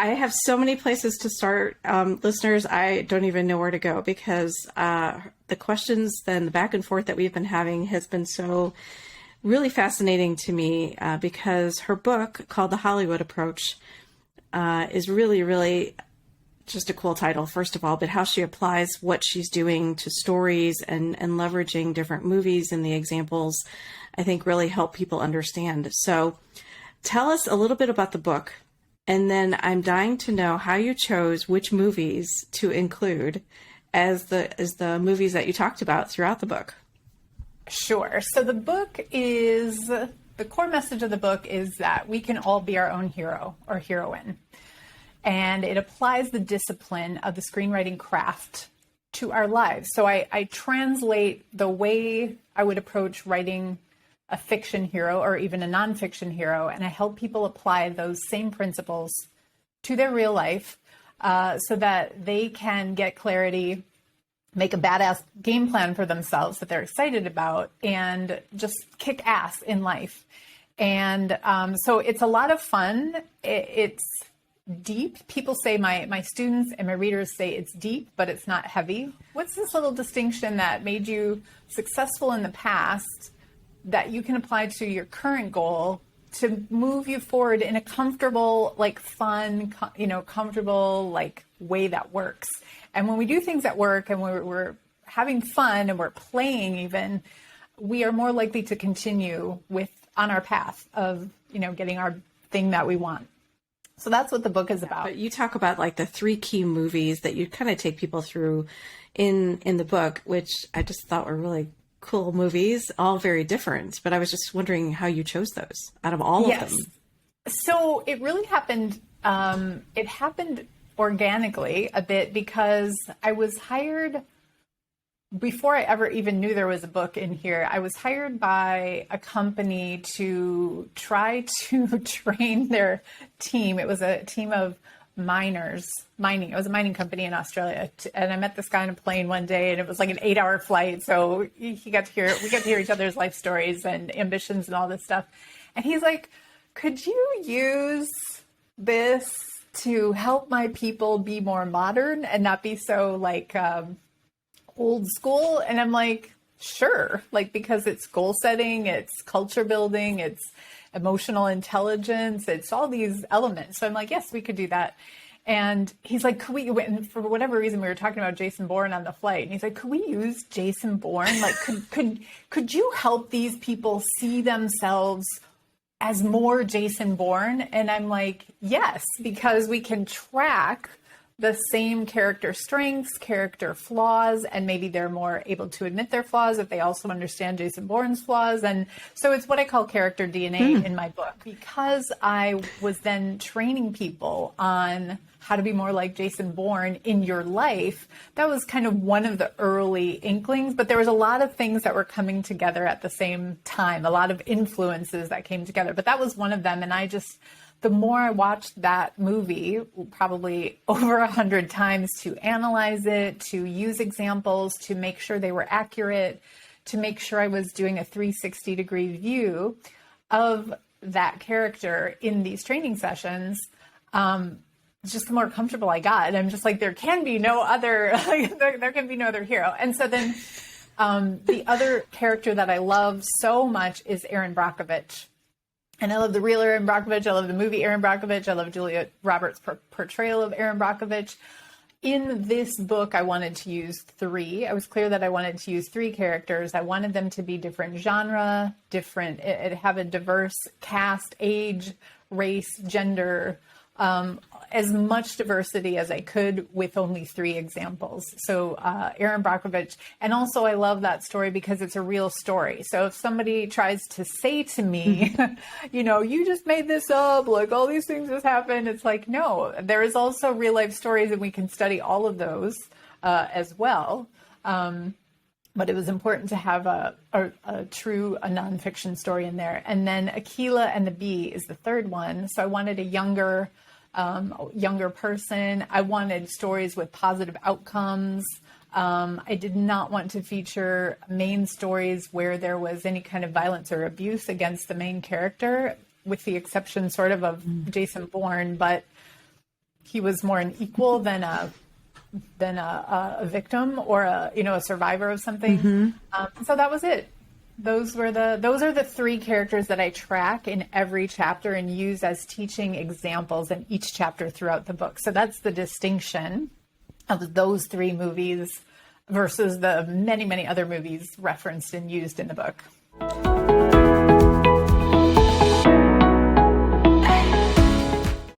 I have so many places to start. Listeners, I don't even know where to go because the questions and the back and forth that we've been having has been so really fascinating to me because her book called The Hollywood Approach is really, really just a cool title, first of all, but how she applies what she's doing to stories and leveraging different movies and the examples, I think really help people understand. So tell us a little bit about the book. And then I'm dying to know how you chose which movies to include as the movies that you talked about throughout the book. Sure. So the core message of the book is that we can all be our own hero or heroine. And it applies the discipline of the screenwriting craft to our lives. So I translate the way I would approach writing a fiction hero or even a nonfiction hero, and I help people apply those same principles to their real life so that they can get clarity, make a badass game plan for themselves that they're excited about, and just kick ass in life. And so it's a lot of fun. It's deep. People say, my students and my readers say it's deep, but it's not heavy. What's this little distinction that made you successful in the past that you can apply to your current goal to move you forward in a comfortable, like fun, comfortable, like way that works? And when we do things that work and we're having fun and we're playing even, we are more likely to continue on our path of, getting our thing that we want. So that's what the book is about. But you talk about like the 3 key movies that you kind of take people through in the book, which I just thought were really cool movies, all very different. But I was just wondering how you chose those out of all of them. So it really happened. It happened organically a bit because I was hired before I ever even knew there was a book in here. I was hired by a company to try to train their team. It was a team of mining. It was a mining company in Australia. And I met this guy on a plane one day, and it was like an 8-hour flight. So we got to hear each other's life stories and ambitions and all this stuff. And he's like, could you use this to help my people be more modern and not be so like old school? And I'm like, sure, because it's goal setting, it's culture building, it's emotional intelligence, it's all these elements. So I'm like, yes, we could do that. And he's like, and for whatever reason, we were talking about Jason Bourne on the flight. And he's like, could we use Jason Bourne? Like, could you help these people see themselves as more Jason Bourne? And I'm like, yes, because we can track the same character strengths, character flaws, and maybe they're more able to admit their flaws if they also understand Jason Bourne's flaws. And so it's what I call character DNA in my book, because I was then training people on how to be more like Jason Bourne in your life. That was kind of one of the early inklings, but there was a lot of things that were coming together at the same time, a lot of influences that came together, but that was one of them. And the more I watched that movie, probably over 100 times, to analyze it, to use examples, to make sure they were accurate, to make sure I was doing a 360-degree view of that character in these training sessions, just the more comfortable I got. And I'm just like, there can be no other, there can be no other hero. And so then the other character that I love so much is Erin Brockovich. And I love the real Erin Brockovich. I love the movie Erin Brockovich. I love Julia Roberts' portrayal of Erin Brockovich. In this book, I wanted to use 3. I was clear that I wanted to use 3 characters. I wanted them to be different genre, have a diverse cast, age, race, gender, as much diversity as I could with only 3 examples. So Erin Brockovich, and also I love that story because it's a real story. So if somebody tries to say to me, you just made this up, like all these things just happened, it's like, no, there is also real life stories, and we can study all of those as well. But it was important to have a nonfiction story in there. And then Aquila and the Bee is the third one. So I wanted a younger person. I wanted stories with positive outcomes. I did not want to feature main stories where there was any kind of violence or abuse against the main character, with the exception sort of Jason Bourne. But he was more an equal than a victim or a survivor of something. So that was it. Those are the three characters that I track in every chapter and use as teaching examples in each chapter throughout the book. So that's the distinction of those three movies versus the many, many other movies referenced and used in the book.